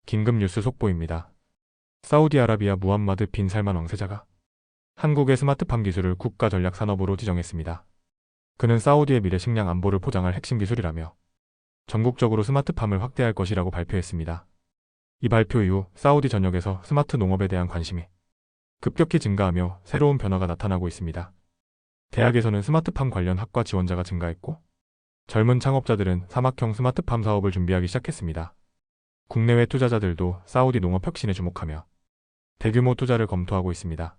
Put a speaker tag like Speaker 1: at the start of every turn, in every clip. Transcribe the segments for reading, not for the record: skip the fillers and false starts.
Speaker 1: 긴급 뉴스 속보입니다. 사우디아라비아 무함마드 빈 살만 왕세자가 한국의 스마트팜 기술을 국가 전략 산업으로 지정했습니다. 그는 사우디의 미래 식량 안보를 포장할 핵심 기술이라며 전국적으로 스마트팜을 확대할 것이라고 발표했습니다. 이 발표 이후 사우디 전역에서 스마트 농업에 대한 관심이 급격히 증가하며 새로운 변화가 나타나고 있습니다. 대학에서는 스마트팜 관련 학과 지원자가 증가했고 젊은 창업자들은 사막형 스마트팜 사업을 준비하기 시작했습니다. 국내외 투자자들도 사우디 농업 혁신에 주목하며 대규모 투자를 검토하고 있습니다.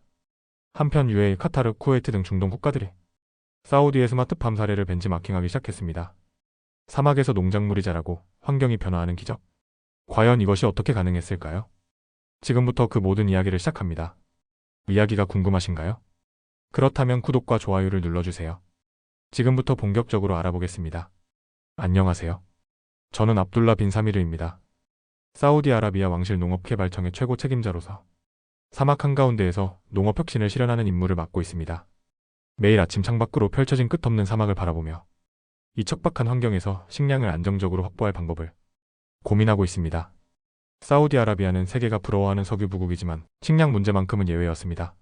Speaker 1: 한편 UAE, 카타르, 쿠웨이트 등 중동 국가들이 사우디의 스마트팜 사례를 벤치마킹하기 시작했습니다. 사막에서 농작물이 자라고 환경이 변화하는 기적. 과연 이것이 어떻게 가능했을까요? 지금부터 그 모든 이야기를 시작합니다. 이야기가 궁금하신가요? 그렇다면 구독과 좋아요를 눌러주세요. 지금부터 본격적으로 알아보겠습니다. 안녕하세요. 저는 압둘라 빈 사미르입니다. 사우디아라비아 왕실 농업개발청의 최고 책임자로서 사막 한가운데에서 농업 혁신을 실현하는 임무를 맡고 있습니다. 매일 아침 창밖으로 펼쳐진 끝없는 사막을 바라보며 이 척박한 환경에서 식량을 안정적으로 확보할 방법을 고민하고 있습니다. 사우디아라비아는 세계가 부러워하는 석유 부국이지만 식량 문제만큼은 예외였습니다.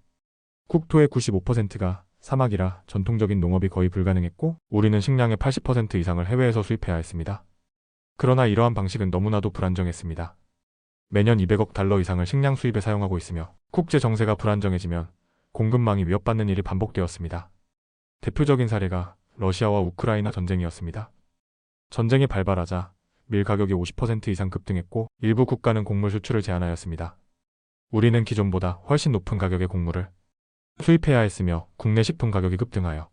Speaker 1: 국토의 95%가 사막이라 전통적인 농업이 거의 불가능했고 우리는 식량의 80% 이상을 해외에서 수입해야 했습니다. 그러나 이러한 방식은 너무나도 불안정했습니다. 매년 200억 달러 이상을 식량 수입에 사용하고 있으며 국제 정세가 불안정해지면 공급망이 위협받는 일이 반복되었습니다. 대표적인 사례가 러시아와 우크라이나 전쟁이었습니다. 전쟁이 발발하자 밀 가격이 50% 이상 급등했고 일부 국가는 곡물 수출을 제한하였습니다. 우리는 기존보다 훨씬 높은 가격의 곡물을 수입해야 했으며 국내 식품 가격이 급등하여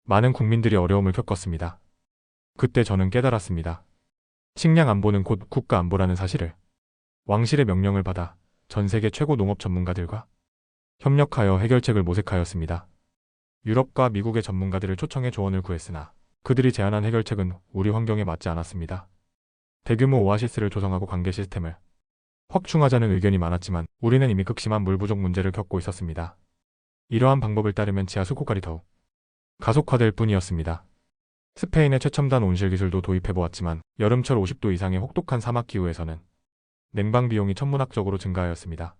Speaker 1: 많은 국민들이 어려움을 겪었습니다. 그때 저는 깨달았습니다. 식량 안보는 곧 국가 안보라는 사실을. 왕실의 명령을 받아 전 세계 최고 농업 전문가들과 협력하여 해결책을 모색하였습니다. 유럽과 미국의 전문가들을 초청해 조언을 구했으나 그들이 제안한 해결책은 우리 환경에 맞지 않았습니다. 대규모 오아시스를 조성하고 관계 시스템을 확충하자는 의견이 많았지만 우리는 이미 극심한 물 부족 문제를 겪고 있었습니다. 이러한 방법을 따르면 지하수 고갈이 더욱 가속화될 뿐이었습니다. 스페인의 최첨단 온실 기술도 도입해보았지만 여름철 50도 이상의 혹독한 사막 기후에서는 냉방 비용이 천문학적으로 증가하였습니다.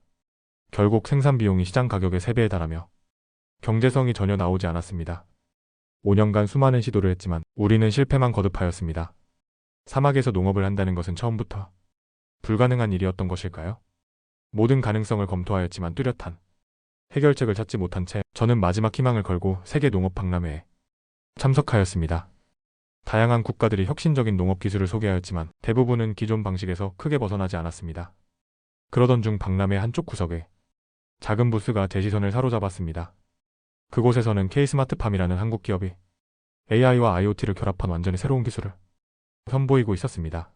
Speaker 1: 결국 생산 비용이 시장 가격의 3배에 달하며 경제성이 전혀 나오지 않았습니다. 5년간 수많은 시도를 했지만 우리는 실패만 거듭하였습니다. 사막에서 농업을 한다는 것은 처음부터 불가능한 일이었던 것일까요? 모든 가능성을 검토하였지만 뚜렷한 해결책을 찾지 못한 채 저는 마지막 희망을 걸고 세계 농업 박람회에 참석하였습니다. 다양한 국가들이 혁신적인 농업 기술을 소개하였지만 대부분은 기존 방식에서 크게 벗어나지 않았습니다. 그러던 중 박람회 한쪽 구석에 작은 부스가 제 시선을 사로잡았습니다. 그곳에서는 K스마트팜이라는 한국 기업이 AI와 IoT를 결합한 완전히 새로운 기술을 선보이고 있었습니다.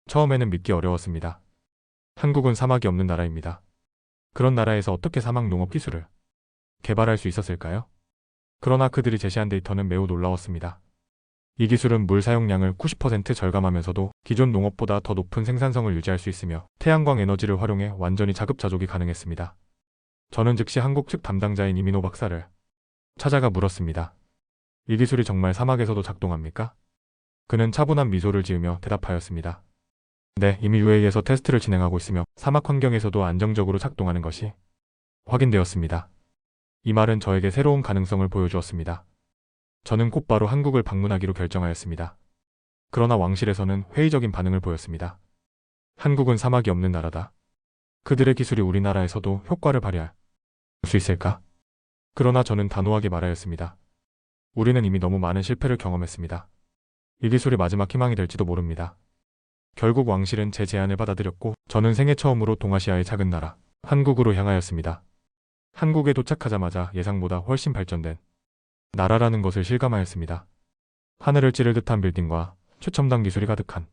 Speaker 1: 처음에는 믿기 어려웠습니다. 한국은 사막이 없는 나라입니다. 그런 나라에서 어떻게 사막 농업 기술을 개발할 수 있었을까요? 그러나 그들이 제시한 데이터는 매우 놀라웠습니다. 이 기술은 물 사용량을 90% 절감하면서도 기존 농업보다 더 높은 생산성을 유지할 수 있으며 태양광 에너지를 활용해 완전히 자급자족이 가능했습니다. 저는 즉시 한국 측 담당자인 이민호 박사를 찾아가 물었습니다. 이 기술이 정말 사막에서도 작동합니까? 그는 차분한 미소를 지으며 대답하였습니다. 네, 이미 UAE에서 테스트를 진행하고 있으며 사막 환경에서도 안정적으로 작동하는 것이 확인되었습니다. 이 말은 저에게 새로운 가능성을 보여주었습니다. 저는 곧바로 한국을 방문하기로 결정하였습니다. 그러나 왕실에서는 회의적인 반응을 보였습니다. 한국은 사막이 없는 나라다. 그들의 기술이 우리나라에서도 효과를 발휘할 수 있을까? 그러나 저는 단호하게 말하였습니다. 우리는 이미 너무 많은 실패를 경험했습니다. 이 기술이 마지막 희망이 될지도 모릅니다. 결국 왕실은 제 제안을 받아들였고 저는 생애 처음으로 동아시아의 작은 나라 한국으로 향하였습니다. 한국에 도착하자마자 예상보다 훨씬 발전된 나라라는 것을 실감하였습니다. 하늘을 찌를 듯한 빌딩과 최첨단 기술이 가득한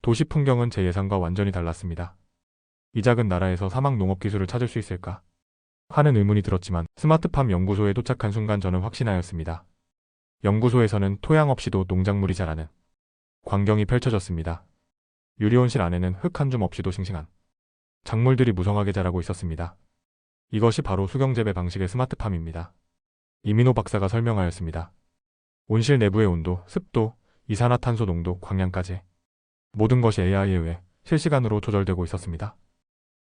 Speaker 1: 도시 풍경은 제 예상과 완전히 달랐습니다. 이 작은 나라에서 사막 농업 기술을 찾을 수 있을까? 하는 의문이 들었지만 스마트팜 연구소에 도착한 순간 저는 확신하였습니다. 연구소에서는 토양 없이도 농작물이 자라는 광경이 펼쳐졌습니다. 유리온실 안에는 흙 한 줌 없이도 싱싱한 작물들이 무성하게 자라고 있었습니다. 이것이 바로 수경재배 방식의 스마트팜입니다. 이민호 박사가 설명하였습니다. 온실 내부의 온도, 습도, 이산화탄소 농도, 광량까지 모든 것이 AI에 의해 실시간으로 조절되고 있었습니다.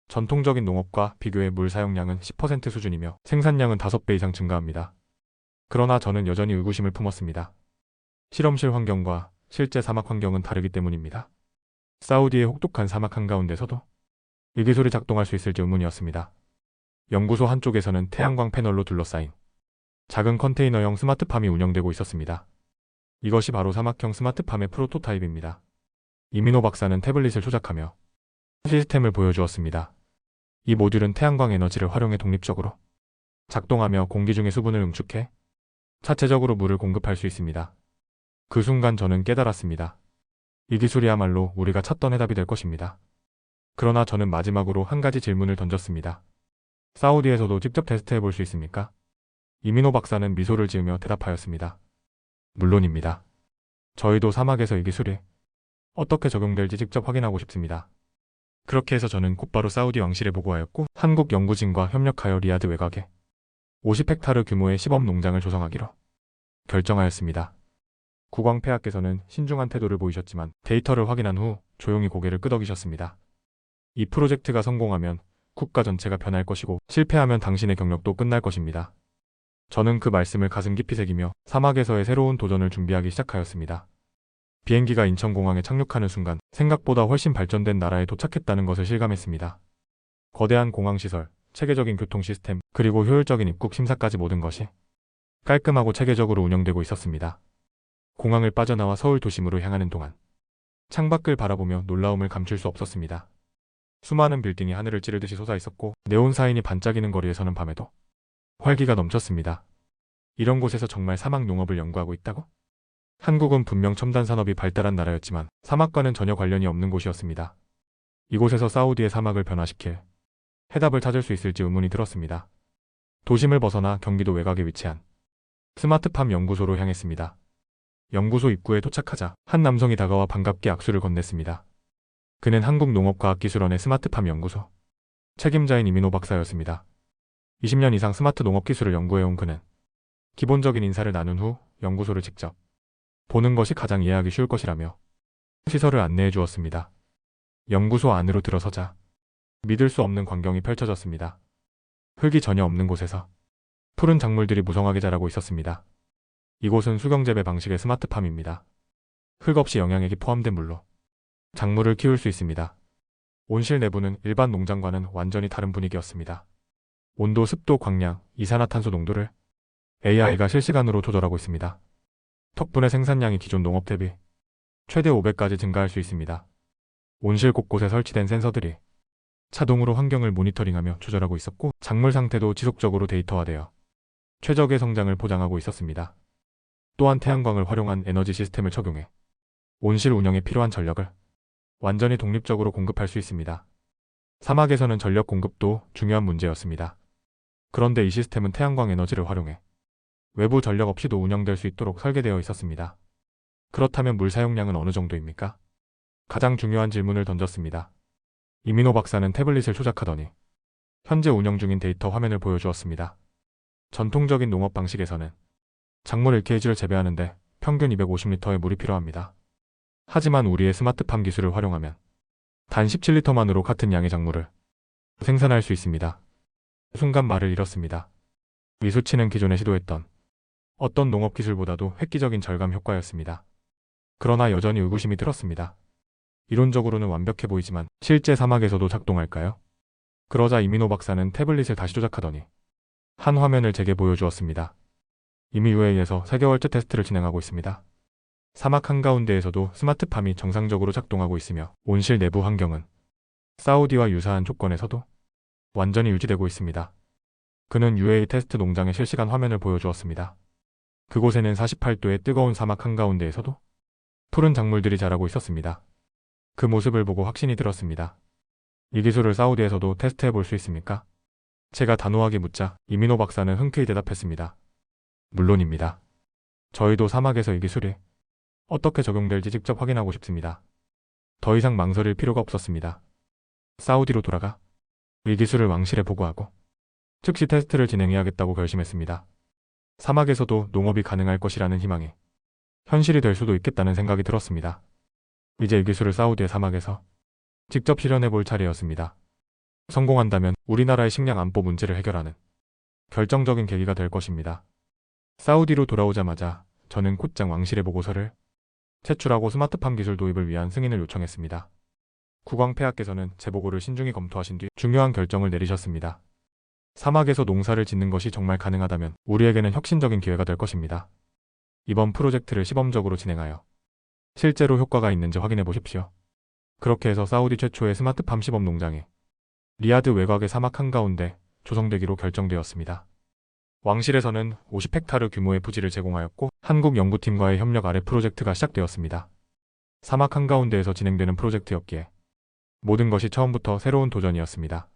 Speaker 1: 전통적인 농업과 비교해 물 사용량은 10% 수준이며 생산량은 5배 이상 증가합니다. 그러나 저는 여전히 의구심을 품었습니다. 실험실 환경과 실제 사막 환경은 다르기 때문입니다. 사우디의 혹독한 사막 한가운데서도 이 기술이 작동할 수 있을지 의문이었습니다. 연구소 한쪽에서는 태양광 패널로 둘러싸인 작은 컨테이너형 스마트팜이 운영되고 있었습니다. 이것이 바로 사막형 스마트팜의 프로토타입입니다. 이민호 박사는 태블릿을 조작하며 시스템을 보여주었습니다. 이 모듈은 태양광 에너지를 활용해 독립적으로 작동하며 공기 중의 수분을 응축해 자체적으로 물을 공급할 수 있습니다. 그 순간 저는 깨달았습니다. 이 기술이야말로 우리가 찾던 해답이 될 것입니다. 그러나 저는 마지막으로 한 가지 질문을 던졌습니다. 사우디에서도 직접 테스트해 볼 수 있습니까? 이민호 박사는 미소를 지으며 대답하였습니다. 물론입니다. 저희도 사막에서 이 기술이 어떻게 적용될지 직접 확인하고 싶습니다. 그렇게 해서 저는 곧바로 사우디 왕실에 보고하였고 한국 연구진과 협력하여 리야드 외곽에 50헥타르 규모의 시범 농장을 조성하기로 결정하였습니다. 국왕폐하께서는 신중한 태도를 보이셨지만 데이터를 확인한 후 조용히 고개를 끄덕이셨습니다. 이 프로젝트가 성공하면 국가 전체가 변할 것이고 실패하면 당신의 경력도 끝날 것입니다. 저는 그 말씀을 가슴 깊이 새기며 사막에서의 새로운 도전을 준비하기 시작하였습니다. 비행기가 인천공항에 착륙하는 순간 생각보다 훨씬 발전된 나라에 도착했다는 것을 실감했습니다. 거대한 공항시설, 체계적인 교통 시스템, 그리고 효율적인 입국 심사까지 모든 것이 깔끔하고 체계적으로 운영되고 있었습니다. 공항을 빠져나와 서울 도심으로 향하는 동안 창밖을 바라보며 놀라움을 감출 수 없었습니다. 수많은 빌딩이 하늘을 찌르듯이 솟아있었고 네온 사인이 반짝이는 거리에서는 밤에도 활기가 넘쳤습니다. 이런 곳에서 정말 사막 농업을 연구하고 있다고? 한국은 분명 첨단 산업이 발달한 나라였지만 사막과는 전혀 관련이 없는 곳이었습니다. 이곳에서 사우디의 사막을 변화시킬 해답을 찾을 수 있을지 의문이 들었습니다. 도심을 벗어나 경기도 외곽에 위치한 스마트팜 연구소로 향했습니다. 연구소 입구에 도착하자 한 남성이 다가와 반갑게 악수를 건넸습니다. 그는 한국농업과학기술원의 스마트팜 연구소 책임자인 이민호 박사였습니다. 20년 이상 스마트 농업 기술을 연구해온 그는 기본적인 인사를 나눈 후 연구소를 직접 보는 것이 가장 이해하기 쉬울 것이라며 시설을 안내해 주었습니다. 연구소 안으로 들어서자 믿을 수 없는 광경이 펼쳐졌습니다. 흙이 전혀 없는 곳에서 푸른 작물들이 무성하게 자라고 있었습니다. 이곳은 수경재배 방식의 스마트팜입니다. 흙 없이 영양액이 포함된 물로 작물을 키울 수 있습니다. 온실 내부는 일반 농장과는 완전히 다른 분위기였습니다. 온도, 습도, 광량, 이산화탄소 농도를 AI가 실시간으로 조절하고 있습니다. 덕분에 생산량이 기존 농업 대비 최대 5배까지 증가할 수 있습니다. 온실 곳곳에 설치된 센서들이 자동으로 환경을 모니터링하며 조절하고 있었고 작물 상태도 지속적으로 데이터화되어 최적의 성장을 보장하고 있었습니다. 또한 태양광을 활용한 에너지 시스템을 적용해 온실 운영에 필요한 전력을 완전히 독립적으로 공급할 수 있습니다. 사막에서는 전력 공급도 중요한 문제였습니다. 그런데 이 시스템은 태양광 에너지를 활용해 외부 전력 없이도 운영될 수 있도록 설계되어 있었습니다. 그렇다면 물 사용량은 어느 정도입니까? 가장 중요한 질문을 던졌습니다. 이민호 박사는 태블릿을 조작하더니 현재 운영 중인 데이터 화면을 보여주었습니다. 전통적인 농업 방식에서는 작물 1kg를 재배하는데 평균 250리터의 물이 필요합니다. 하지만 우리의 스마트팜 기술을 활용하면 단 17리터만으로 같은 양의 작물을 생산할 수 있습니다. 순간 말을 잃었습니다. 이 수치는 기존에 시도했던 어떤 농업 기술보다도 획기적인 절감 효과였습니다. 그러나 여전히 의구심이 들었습니다. 이론적으로는 완벽해 보이지만 실제 사막에서도 작동할까요? 그러자 이민호 박사는 태블릿을 다시 조작하더니 한 화면을 제게 보여주었습니다. 이미 UAE에서 3개월째 테스트를 진행하고 있습니다. 사막 한가운데에서도 스마트팜이 정상적으로 작동하고 있으며 온실 내부 환경은 사우디와 유사한 조건에서도 완전히 유지되고 있습니다. 그는 UAE 테스트 농장의 실시간 화면을 보여주었습니다. 그곳에는 48도의 뜨거운 사막 한가운데에서도 푸른 작물들이 자라고 있었습니다. 그 모습을 보고 확신이 들었습니다. 이 기술을 사우디에서도 테스트해 볼 수 있습니까? 제가 단호하게 묻자 이민호 박사는 흔쾌히 대답했습니다. 물론입니다. 저희도 사막에서 이 기술이 어떻게 적용될지 직접 확인하고 싶습니다. 더 이상 망설일 필요가 없었습니다. 사우디로 돌아가 이 기술을 왕실에 보고하고 즉시 테스트를 진행해야겠다고 결심했습니다. 사막에서도 농업이 가능할 것이라는 희망이 현실이 될 수도 있겠다는 생각이 들었습니다. 이제 이 기술을 사우디의 사막에서 직접 실현해 볼 차례였습니다. 성공한다면 우리나라의 식량 안보 문제를 해결하는 결정적인 계기가 될 것입니다. 사우디로 돌아오자마자 저는 곧장 왕실의 보고서를 제출하고 스마트팜 기술 도입을 위한 승인을 요청했습니다. 국왕폐하께서는 제 보고를 신중히 검토하신 뒤 중요한 결정을 내리셨습니다. 사막에서 농사를 짓는 것이 정말 가능하다면 우리에게는 혁신적인 기회가 될 것입니다. 이번 프로젝트를 시범적으로 진행하여 실제로 효과가 있는지 확인해 보십시오. 그렇게 해서 사우디 최초의 스마트팜 시범 농장이 리야드 외곽의 사막 한가운데 조성되기로 결정되었습니다. 왕실에서는 50헥타르 규모의 부지를 제공하였고 한국 연구팀과의 협력 아래 프로젝트가 시작되었습니다. 사막 한가운데에서 진행되는 프로젝트였기에 모든 것이 처음부터 새로운 도전이었습니다.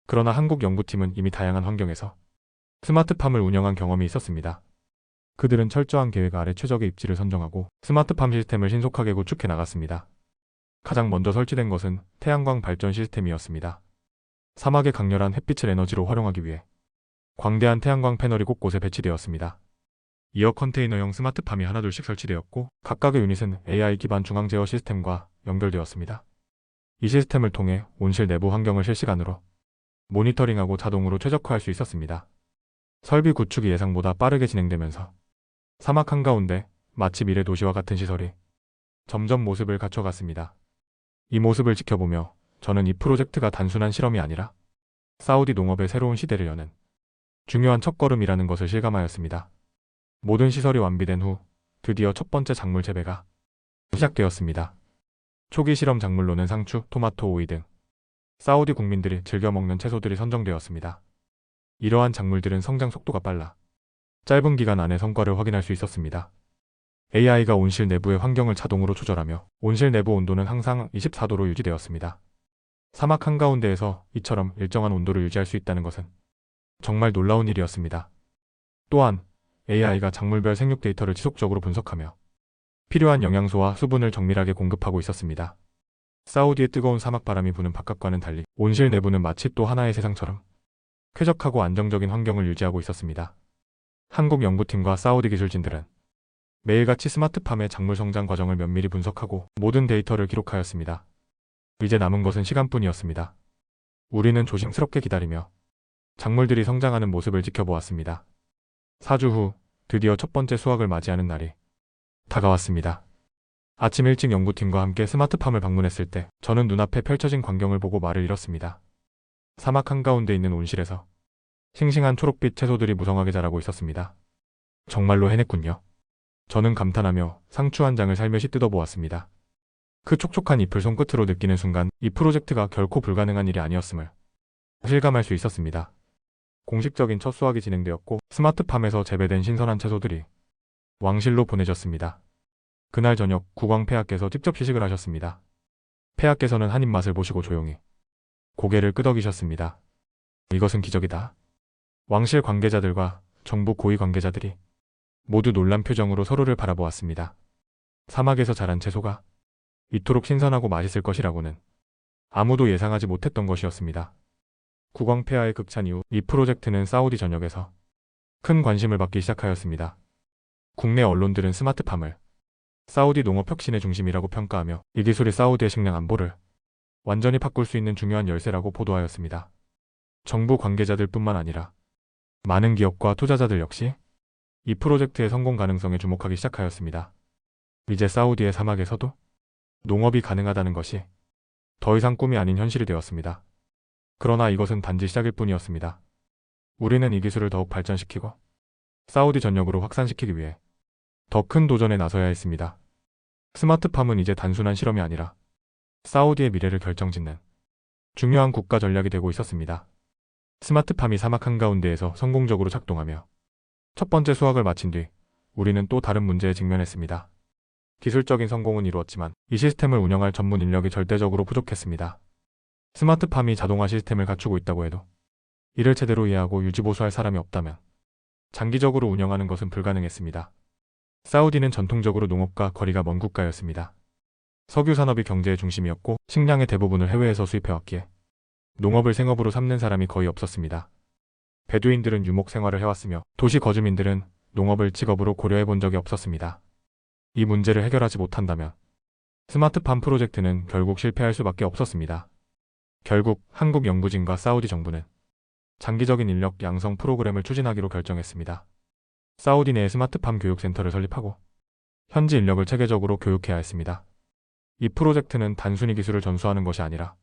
Speaker 1: 그러나 한국 연구팀은 이미 다양한 환경에서 스마트팜을 운영한 경험이 있었습니다. 그들은 철저한 계획 아래 최적의 입지를 선정하고 스마트팜 시스템을 신속하게 구축해 나갔습니다. 가장 먼저 설치된 것은 태양광 발전 시스템이었습니다. 사막의 강렬한 햇빛을 에너지로 활용하기 위해 광대한 태양광 패널이 곳곳에 배치되었습니다. 이어 컨테이너형 스마트팜이 하나둘씩 설치되었고 각각의 유닛은 AI 기반 중앙 제어 시스템과 연결되었습니다. 이 시스템을 통해 온실 내부 환경을 실시간으로 모니터링하고 자동으로 최적화할 수 있었습니다. 설비 구축이 예상보다 빠르게 진행되면서 사막 한가운데 마치 미래 도시와 같은 시설이 점점 모습을 갖춰갔습니다. 이 모습을 지켜보며 저는 이 프로젝트가 단순한 실험이 아니라 사우디 농업의 새로운 시대를 여는 중요한 첫걸음이라는 것을 실감하였습니다. 모든 시설이 완비된 후 드디어 첫 번째 작물 재배가 시작되었습니다. 초기 실험 작물로는 상추, 토마토, 오이 등 사우디 국민들이 즐겨 먹는 채소들이 선정되었습니다. 이러한 작물들은 성장 속도가 빨라 짧은 기간 안에 성과를 확인할 수 있었습니다. AI가 온실 내부의 환경을 자동으로 조절하며 온실 내부 온도는 항상 24도로 유지되었습니다. 사막 한가운데에서 이처럼 일정한 온도를 유지할 수 있다는 것은 정말 놀라운 일이었습니다. 또한 AI가 작물별 생육 데이터를 지속적으로 분석하며 필요한 영양소와 수분을 정밀하게 공급하고 있었습니다. 사우디의 뜨거운 사막 바람이 부는 바깥과는 달리 온실 내부는 마치 또 하나의 세상처럼 쾌적하고 안정적인 환경을 유지하고 있었습니다. 한국 연구팀과 사우디 기술진들은 매일같이 스마트팜의 작물 성장 과정을 면밀히 분석하고 모든 데이터를 기록하였습니다. 이제 남은 것은 시간뿐이었습니다. 우리는 조심스럽게 기다리며 작물들이 성장하는 모습을 지켜보았습니다. 4주 후 드디어 첫 번째 수확을 맞이하는 날이 다가왔습니다. 아침 일찍 연구팀과 함께 스마트팜을 방문했을 때 저는 눈앞에 펼쳐진 광경을 보고 말을 잃었습니다. 사막 한가운데 있는 온실에서 싱싱한 초록빛 채소들이 무성하게 자라고 있었습니다. 정말로 해냈군요. 저는 감탄하며 상추 한 장을 살며시 뜯어보았습니다. 그 촉촉한 잎을 손끝으로 느끼는 순간 이 프로젝트가 결코 불가능한 일이 아니었음을 실감할 수 있었습니다. 공식적인 첫 수확이 진행되었고 스마트팜에서 재배된 신선한 채소들이 왕실로 보내졌습니다. 그날 저녁 국왕폐하께서 직접 시식을 하셨습니다. 폐하께서는 한 입맛을 보시고 조용히 고개를 끄덕이셨습니다. 이것은 기적이다. 왕실 관계자들과 정부 고위 관계자들이 모두 놀란 표정으로 서로를 바라보았습니다. 사막에서 자란 채소가 이토록 신선하고 맛있을 것이라고는 아무도 예상하지 못했던 것이었습니다. 국왕폐하의 극찬 이후 이 프로젝트는 사우디 전역에서 큰 관심을 받기 시작하였습니다. 국내 언론들은 스마트팜을 사우디 농업 혁신의 중심이라고 평가하며 이 기술이 사우디의 식량 안보를 완전히 바꿀 수 있는 중요한 열쇠라고 보도하였습니다. 정부 관계자들뿐만 아니라 많은 기업과 투자자들 역시 이 프로젝트의 성공 가능성에 주목하기 시작하였습니다. 이제 사우디의 사막에서도 농업이 가능하다는 것이 더 이상 꿈이 아닌 현실이 되었습니다. 그러나 이것은 단지 시작일 뿐이었습니다. 우리는 이 기술을 더욱 발전시키고 사우디 전역으로 확산시키기 위해 더 큰 도전에 나서야 했습니다. 스마트팜은 이제 단순한 실험이 아니라 사우디의 미래를 결정짓는 중요한 국가 전략이 되고 있었습니다. 스마트팜이 사막 한가운데에서 성공적으로 작동하며 첫 번째 수확을 마친 뒤 우리는 또 다른 문제에 직면했습니다. 기술적인 성공은 이루었지만 이 시스템을 운영할 전문 인력이 절대적으로 부족했습니다. 스마트팜이 자동화 시스템을 갖추고 있다고 해도 이를 제대로 이해하고 유지보수할 사람이 없다면 장기적으로 운영하는 것은 불가능했습니다. 사우디는 전통적으로 농업과 거리가 먼 국가였습니다. 석유 산업이 경제의 중심이었고 식량의 대부분을 해외에서 수입해왔기에 농업을 생업으로 삼는 사람이 거의 없었습니다. 베두인들은 유목 생활을 해왔으며 도시 거주민들은 농업을 직업으로 고려해 본 적이 없었습니다. 이 문제를 해결하지 못한다면 스마트팜 프로젝트는 결국 실패할 수밖에 없었습니다. 결국 한국 연구진과 사우디 정부는 장기적인 인력 양성 프로그램을 추진하기로 결정했습니다. 사우디 내에 스마트팜 교육센터를 설립하고 현지 인력을 체계적으로 교육해야 했습니다. 이 프로젝트는 단순히 기술을 전수하는 것이 아니라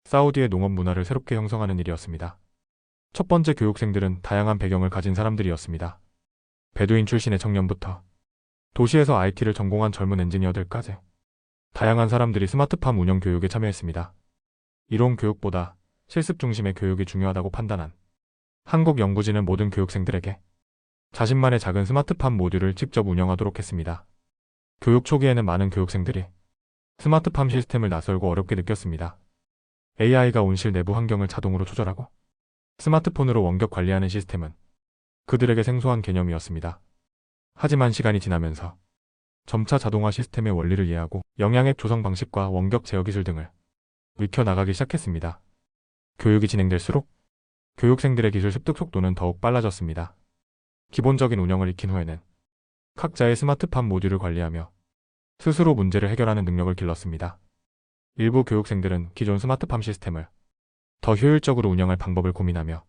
Speaker 1: 사우디의 농업 문화를 새롭게 형성하는 일이었습니다. 첫 번째 교육생들은 다양한 배경을 가진 사람들이었습니다. 베두인 출신의 청년부터 도시에서 IT를 전공한 젊은 엔지니어들까지 다양한 사람들이 스마트팜 운영 교육에 참여했습니다. 이론 교육보다 실습 중심의 교육이 중요하다고 판단한 한국 연구진은 모든 교육생들에게 자신만의 작은 스마트팜 모듈을 직접 운영하도록 했습니다. 교육 초기에는 많은 교육생들이 스마트팜 시스템을 낯설고 어렵게 느꼈습니다. AI가 온실 내부 환경을 자동으로 조절하고 스마트폰으로 원격 관리하는 시스템은 그들에게 생소한 개념이었습니다. 하지만 시간이 지나면서 점차 자동화 시스템의 원리를 이해하고 영양액 조성 방식과 원격 제어 기술 등을 익혀나가기 시작했습니다. 교육이 진행될수록 교육생들의 기술 습득 속도는 더욱 빨라졌습니다. 기본적인 운영을 익힌 후에는 각자의 스마트팜 모듈을 관리하며 스스로 문제를 해결하는 능력을 길렀습니다. 일부 교육생들은 기존 스마트팜 시스템을 더 효율적으로 운영할 방법을 고민하며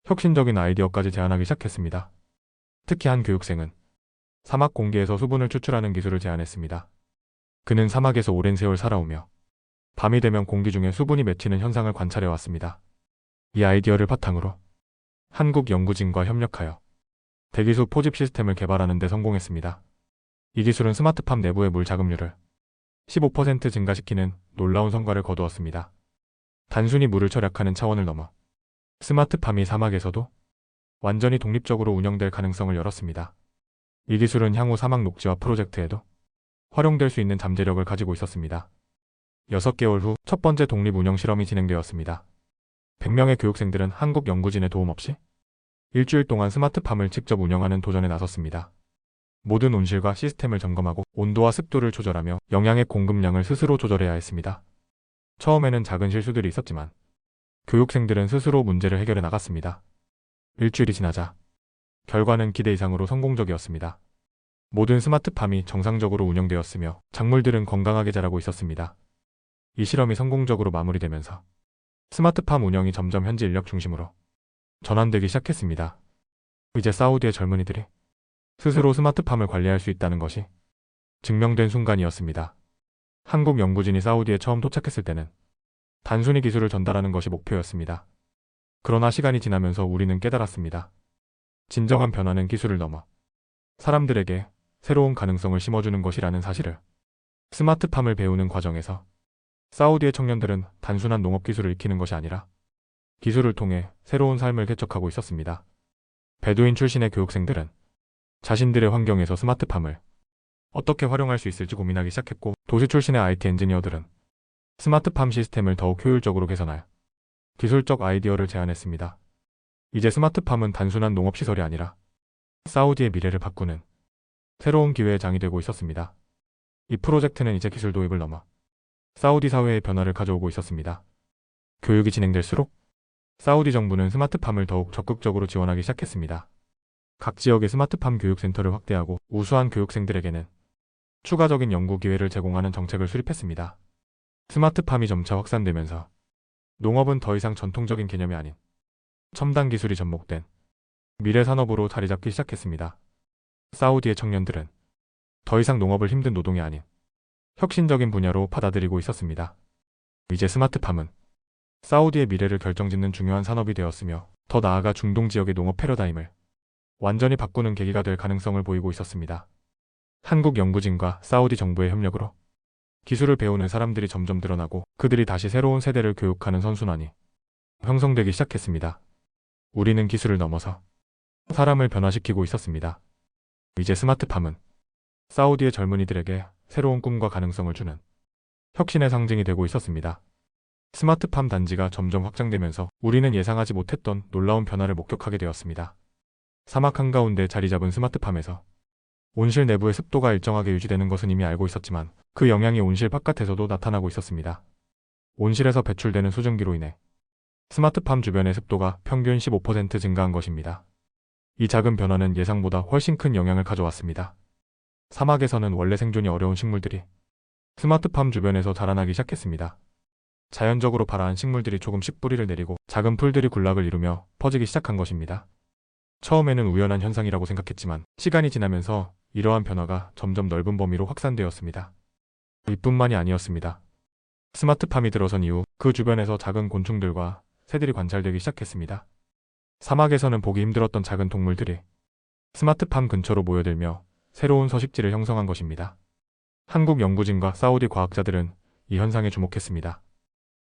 Speaker 1: 혁신적인 아이디어까지 제안하기 시작했습니다. 특히 한 교육생은 사막 공기에서 수분을 추출하는 기술을 제안했습니다. 그는 사막에서 오랜 세월 살아오며 밤이 되면 공기 중에 수분이 맺히는 현상을 관찰해왔습니다. 이 아이디어를 바탕으로 한국 연구진과 협력하여 대기수 포집 시스템을 개발하는 데 성공했습니다. 이 기술은 스마트팜 내부의 물 자급률을 15% 증가시키는 놀라운 성과를 거두었습니다. 단순히 물을 절약하는 차원을 넘어 스마트팜이 사막에서도 완전히 독립적으로 운영될 가능성을 열었습니다. 이 기술은 향후 사막 녹지화 프로젝트에도 활용될 수 있는 잠재력을 가지고 있었습니다. 6개월 후 첫 번째 독립 운영 실험이 진행되었습니다. 100명의 교육생들은 한국 연구진의 도움 없이 일주일 동안 스마트팜을 직접 운영하는 도전에 나섰습니다. 모든 온실과 시스템을 점검하고 온도와 습도를 조절하며 영양의 공급량을 스스로 조절해야 했습니다. 처음에는 작은 실수들이 있었지만 교육생들은 스스로 문제를 해결해 나갔습니다. 일주일이 지나자 결과는 기대 이상으로 성공적이었습니다. 모든 스마트팜이 정상적으로 운영되었으며 작물들은 건강하게 자라고 있었습니다. 이 실험이 성공적으로 마무리되면서 스마트팜 운영이 점점 현지 인력 중심으로 전환되기 시작했습니다. 이제 사우디의 젊은이들이 스스로 스마트팜을 관리할 수 있다는 것이 증명된 순간이었습니다. 한국 연구진이 사우디에 처음 도착했을 때는 단순히 기술을 전달하는 것이 목표였습니다. 그러나 시간이 지나면서 우리는 깨달았습니다. 진정한 변화는 기술을 넘어 사람들에게 새로운 가능성을 심어주는 것이라는 사실을. 스마트팜을 배우는 과정에서 사우디의 청년들은 단순한 농업 기술을 익히는 것이 아니라 기술을 통해 새로운 삶을 개척하고 있었습니다. 베두인 출신의 교육생들은 자신들의 환경에서 스마트팜을 어떻게 활용할 수 있을지 고민하기 시작했고, 도시 출신의 IT 엔지니어들은 스마트팜 시스템을 더욱 효율적으로 개선할 기술적 아이디어를 제안했습니다. 이제 스마트팜은 단순한 농업시설이 아니라 사우디의 미래를 바꾸는 새로운 기회의 장이 되고 있었습니다. 이 프로젝트는 이제 기술 도입을 넘어 사우디 사회의 변화를 가져오고 있었습니다. 교육이 진행될수록 사우디 정부는 스마트팜을 더욱 적극적으로 지원하기 시작했습니다. 각 지역의 스마트팜 교육센터를 확대하고 우수한 교육생들에게는 추가적인 연구 기회를 제공하는 정책을 수립했습니다. 스마트팜이 점차 확산되면서 농업은 더 이상 전통적인 개념이 아닌 첨단 기술이 접목된 미래 산업으로 자리 잡기 시작했습니다. 사우디의 청년들은 더 이상 농업을 힘든 노동이 아닌 혁신적인 분야로 받아들이고 있었습니다. 이제 스마트팜은 사우디의 미래를 결정짓는 중요한 산업이 되었으며, 더 나아가 중동 지역의 농업 패러다임을 완전히 바꾸는 계기가 될 가능성을 보이고 있었습니다. 한국 연구진과 사우디 정부의 협력으로 기술을 배우는 사람들이 점점 늘어나고 그들이 다시 새로운 세대를 교육하는 선순환이 형성되기 시작했습니다. 우리는 기술을 넘어서 사람을 변화시키고 있었습니다. 이제 스마트팜은 사우디의 젊은이들에게 새로운 꿈과 가능성을 주는 혁신의 상징이 되고 있었습니다. 스마트팜 단지가 점점 확장되면서 우리는 예상하지 못했던 놀라운 변화를 목격하게 되었습니다. 사막 한가운데 자리 잡은 스마트팜에서 온실 내부의 습도가 일정하게 유지되는 것은 이미 알고 있었지만, 그 영향이 온실 바깥에서도 나타나고 있었습니다. 온실에서 배출되는 수증기로 인해 스마트팜 주변의 습도가 평균 15% 증가한 것입니다. 이 작은 변화는 예상보다 훨씬 큰 영향을 가져왔습니다. 사막에서는 원래 생존이 어려운 식물들이 스마트팜 주변에서 자라나기 시작했습니다. 자연적으로 발아한 식물들이 조금씩 뿌리를 내리고 작은 풀들이 군락을 이루며 퍼지기 시작한 것입니다. 처음에는 우연한 현상이라고 생각했지만 시간이 지나면서 이러한 변화가 점점 넓은 범위로 확산되었습니다. 이뿐만이 아니었습니다. 스마트팜이 들어선 이후 그 주변에서 작은 곤충들과 새들이 관찰되기 시작했습니다. 사막에서는 보기 힘들었던 작은 동물들이 스마트팜 근처로 모여들며 새로운 서식지를 형성한 것입니다. 한국 연구진과 사우디 과학자들은 이 현상에 주목했습니다.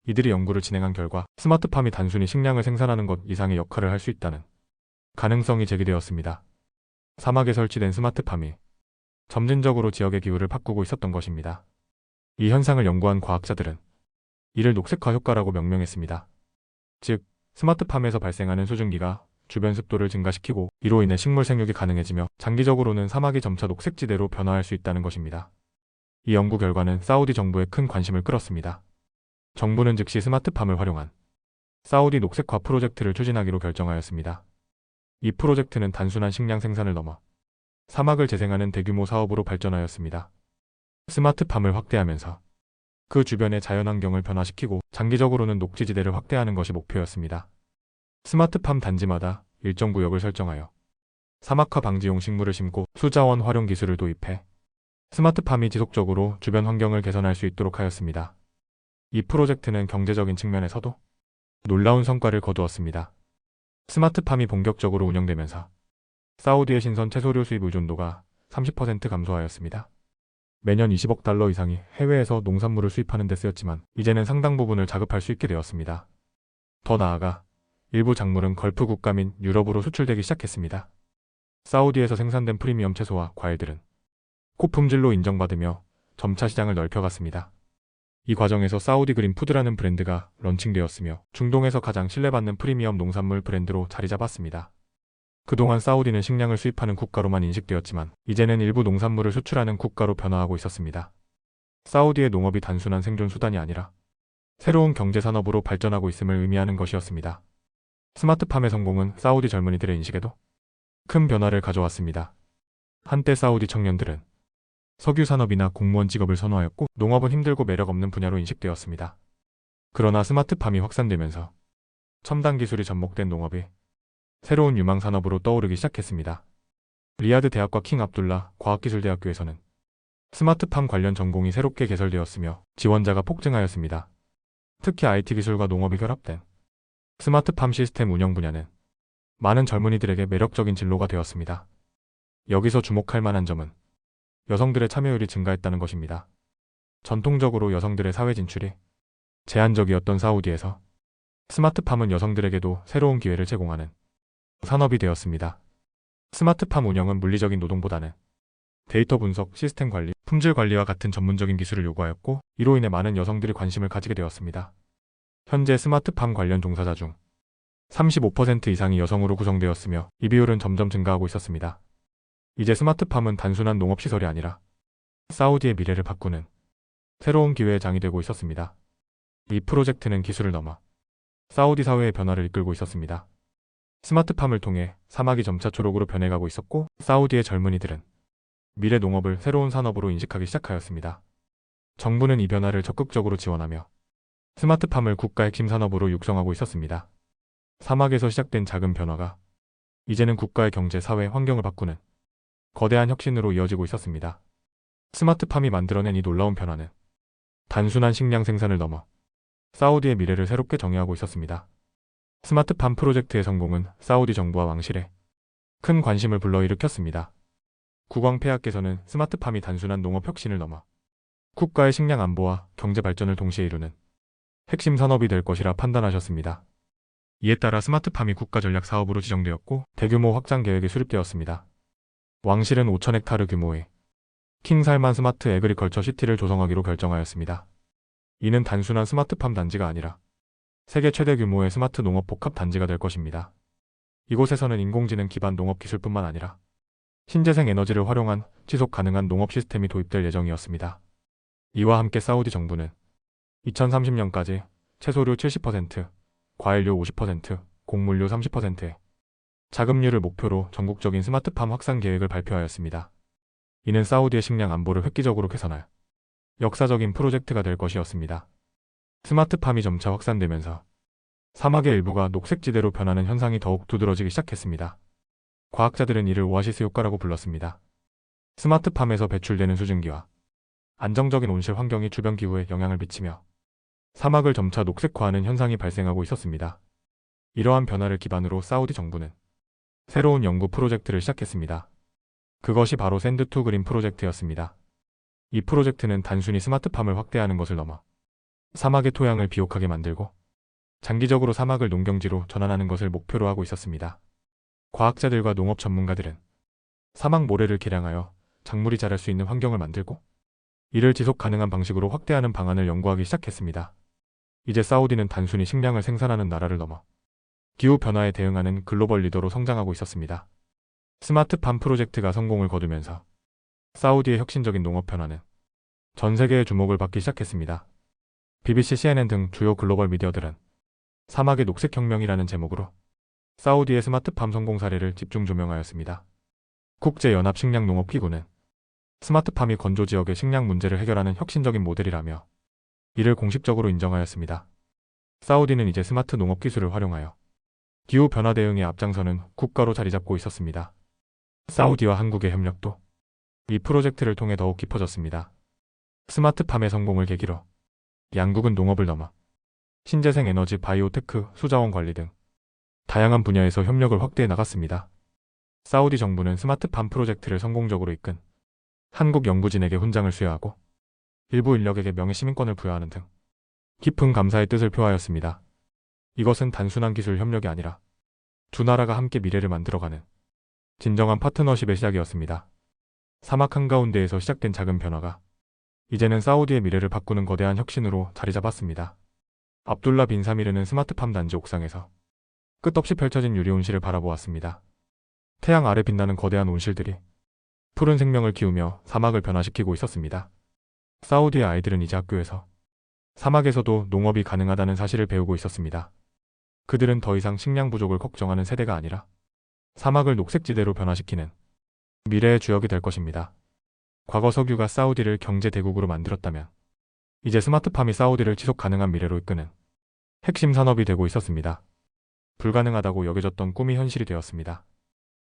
Speaker 1: 이들이 연구를 진행한 결과 스마트팜이 단순히 식량을 생산하는 것 이상의 역할을 할 수 있다는 가능성이 제기되었습니다. 사막에 설치된 스마트팜이 점진적으로 지역의 기후를 바꾸고 있었던 것입니다. 이 현상을 연구한 과학자들은 이를 녹색화 효과라고 명명했습니다. 즉, 스마트팜에서 발생하는 수증기가 주변 습도를 증가시키고 이로 인해 식물 생육이 가능해지며 장기적으로는 사막이 점차 녹색지대로 변화할 수 있다는 것입니다. 이 연구 결과는 사우디 정부에 큰 관심을 끌었습니다. 정부는 즉시 스마트팜을 활용한 사우디 녹색화 프로젝트를 추진하기로 결정하였습니다. 이 프로젝트는 단순한 식량 생산을 넘어 사막을 재생하는 대규모 사업으로 발전하였습니다. 스마트팜을 확대하면서 그 주변의 자연환경을 변화시키고 장기적으로는 녹지지대를 확대하는 것이 목표였습니다. 스마트팜 단지마다 일정 구역을 설정하여 사막화 방지용 식물을 심고 수자원 활용 기술을 도입해 스마트팜이 지속적으로 주변 환경을 개선할 수 있도록 하였습니다. 이 프로젝트는 경제적인 측면에서도 놀라운 성과를 거두었습니다. 스마트팜이 본격적으로 운영되면서 사우디의 신선 채소류 수입 의존도가 30% 감소하였습니다. 매년 20억 달러 이상이 해외에서 농산물을 수입하는 데 쓰였지만 이제는 상당 부분을 자급할 수 있게 되었습니다. 더 나아가 일부 작물은 걸프 국가 및 유럽으로 수출되기 시작했습니다. 사우디에서 생산된 프리미엄 채소와 과일들은 고품질로 인정받으며 점차 시장을 넓혀갔습니다. 이 과정에서 사우디 그린 푸드라는 브랜드가 런칭되었으며 중동에서 가장 신뢰받는 프리미엄 농산물 브랜드로 자리 잡았습니다. 그동안 사우디는 식량을 수입하는 국가로만 인식되었지만 이제는 일부 농산물을 수출하는 국가로 변화하고 있었습니다. 사우디의 농업이 단순한 생존 수단이 아니라 새로운 경제산업으로 발전하고 있음을 의미하는 것이었습니다. 스마트팜의 성공은 사우디 젊은이들의 인식에도 큰 변화를 가져왔습니다. 한때 사우디 청년들은 석유산업이나 공무원 직업을 선호하였고 농업은 힘들고 매력 없는 분야로 인식되었습니다. 그러나 스마트팜이 확산되면서 첨단 기술이 접목된 농업이 새로운 유망산업으로 떠오르기 시작했습니다. 리야드 대학과 킹 압둘라 과학기술대학교에서는 스마트팜 관련 전공이 새롭게 개설되었으며 지원자가 폭증하였습니다. 특히 IT 기술과 농업이 결합된 스마트팜 시스템 운영 분야는 많은 젊은이들에게 매력적인 진로가 되었습니다. 여기서 주목할 만한 점은 여성들의 참여율이 증가했다는 것입니다. 전통적으로 여성들의 사회 진출이 제한적이었던 사우디에서 스마트팜은 여성들에게도 새로운 기회를 제공하는 산업이 되었습니다. 스마트팜 운영은 물리적인 노동보다는 데이터 분석, 시스템 관리, 품질 관리와 같은 전문적인 기술을 요구하였고 이로 인해 많은 여성들이 관심을 가지게 되었습니다. 현재 스마트팜 관련 종사자 중 35% 이상이 여성으로 구성되었으며 이 비율은 점점 증가하고 있었습니다. 이제 스마트팜은 단순한 농업시설이 아니라 사우디의 미래를 바꾸는 새로운 기회의 장이 되고 있었습니다. 이 프로젝트는 기술을 넘어 사우디 사회의 변화를 이끌고 있었습니다. 스마트팜을 통해 사막이 점차 초록으로 변해가고 있었고 사우디의 젊은이들은 미래 농업을 새로운 산업으로 인식하기 시작하였습니다. 정부는 이 변화를 적극적으로 지원하며 스마트팜을 국가 핵심 산업으로 육성하고 있었습니다. 사막에서 시작된 작은 변화가 이제는 국가의 경제, 사회, 환경을 바꾸는 거대한 혁신으로 이어지고 있었습니다. 스마트팜이 만들어낸 이 놀라운 변화는 단순한 식량 생산을 넘어 사우디의 미래를 새롭게 정의하고 있었습니다. 스마트팜 프로젝트의 성공은 사우디 정부와 왕실에 큰 관심을 불러일으켰습니다. 국왕 폐하께서는 스마트팜이 단순한 농업 혁신을 넘어 국가의 식량 안보와 경제 발전을 동시에 이루는 핵심 산업이 될 것이라 판단하셨습니다. 이에 따라 스마트팜이 국가 전략 사업으로 지정되었고 대규모 확장 계획이 수립되었습니다. 왕실은 5,000헥타르 규모의 킹살만 스마트 애그리컬처 시티를 조성하기로 결정하였습니다. 이는 단순한 스마트팜 단지가 아니라 세계 최대 규모의 스마트 농업 복합 단지가 될 것입니다. 이곳에서는 인공지능 기반 농업 기술뿐만 아니라 신재생 에너지를 활용한 지속 가능한 농업 시스템이 도입될 예정이었습니다. 이와 함께 사우디 정부는 2030년까지 채소류 70%, 과일류 50%, 곡물류 30%의 자급률을 목표로 전국적인 스마트팜 확산 계획을 발표하였습니다. 이는 사우디의 식량 안보를 획기적으로 개선할 역사적인 프로젝트가 될 것이었습니다. 스마트팜이 점차 확산되면서 사막의 일부가 녹색지대로 변하는 현상이 더욱 두드러지기 시작했습니다. 과학자들은 이를 오아시스 효과라고 불렀습니다. 스마트팜에서 배출되는 수증기와 안정적인 온실 환경이 주변 기후에 영향을 미치며 사막을 점차 녹색화하는 현상이 발생하고 있었습니다. 이러한 변화를 기반으로 사우디 정부는 새로운 연구 프로젝트를 시작했습니다. 그것이 바로 샌드 투 그린 프로젝트였습니다. 이 프로젝트는 단순히 스마트팜을 확대하는 것을 넘어 사막의 토양을 비옥하게 만들고 장기적으로 사막을 농경지로 전환하는 것을 목표로 하고 있었습니다. 과학자들과 농업 전문가들은 사막 모래를 개량하여 작물이 자랄 수 있는 환경을 만들고 이를 지속 가능한 방식으로 확대하는 방안을 연구하기 시작했습니다. 이제 사우디는 단순히 식량을 생산하는 나라를 넘어 기후변화에 대응하는 글로벌 리더로 성장하고 있었습니다. 스마트팜 프로젝트가 성공을 거두면서 사우디의 혁신적인 농업 변화는 전 세계의 주목을 받기 시작했습니다. BBC, CNN 등 주요 글로벌 미디어들은 사막의 녹색혁명이라는 제목으로 사우디의 스마트팜 성공 사례를 집중 조명하였습니다. 국제연합식량농업기구는 스마트팜이 건조 지역의 식량 문제를 해결하는 혁신적인 모델이라며 이를 공식적으로 인정하였습니다. 사우디는 이제 스마트 농업 기술을 활용하여 기후변화 대응에 앞장서는 국가로 자리 잡고 있었습니다. 사우디와 한국의 협력도 이 프로젝트를 통해 더욱 깊어졌습니다. 스마트팜의 성공을 계기로 양국은 농업을 넘어 신재생 에너지, 바이오테크, 수자원 관리 등 다양한 분야에서 협력을 확대해 나갔습니다. 사우디 정부는 스마트팜 프로젝트를 성공적으로 이끈 한국 연구진에게 훈장을 수여하고 일부 인력에게 명예시민권을 부여하는 등 깊은 감사의 뜻을 표하였습니다. 이것은 단순한 기술 협력이 아니라 두 나라가 함께 미래를 만들어가는 진정한 파트너십의 시작이었습니다. 사막 한가운데에서 시작된 작은 변화가 이제는 사우디의 미래를 바꾸는 거대한 혁신으로 자리 잡았습니다. 압둘라 빈 사미르는 스마트팜 단지 옥상에서 끝없이 펼쳐진 유리 온실을 바라보았습니다. 태양 아래 빛나는 거대한 온실들이 푸른 생명을 키우며 사막을 변화시키고 있었습니다. 사우디의 아이들은 이제 학교에서 사막에서도 농업이 가능하다는 사실을 배우고 있었습니다. 그들은 더 이상 식량 부족을 걱정하는 세대가 아니라 사막을 녹색지대로 변화시키는 미래의 주역이 될 것입니다. 과거 석유가 사우디를 경제 대국으로 만들었다면 이제 스마트팜이 사우디를 지속 가능한 미래로 이끄는 핵심 산업이 되고 있었습니다. 불가능하다고 여겨졌던 꿈이 현실이 되었습니다.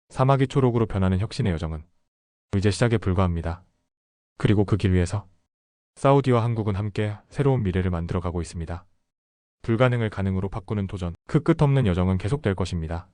Speaker 1: 사막이 초록으로 변하는 혁신의 여정은 이제 시작에 불과합니다. 그리고 그 길 위에서 사우디와 한국은 함께 새로운 미래를 만들어가고 있습니다. 불가능을 가능으로 바꾸는 도전, 그 끝없는 여정은 계속될 것입니다.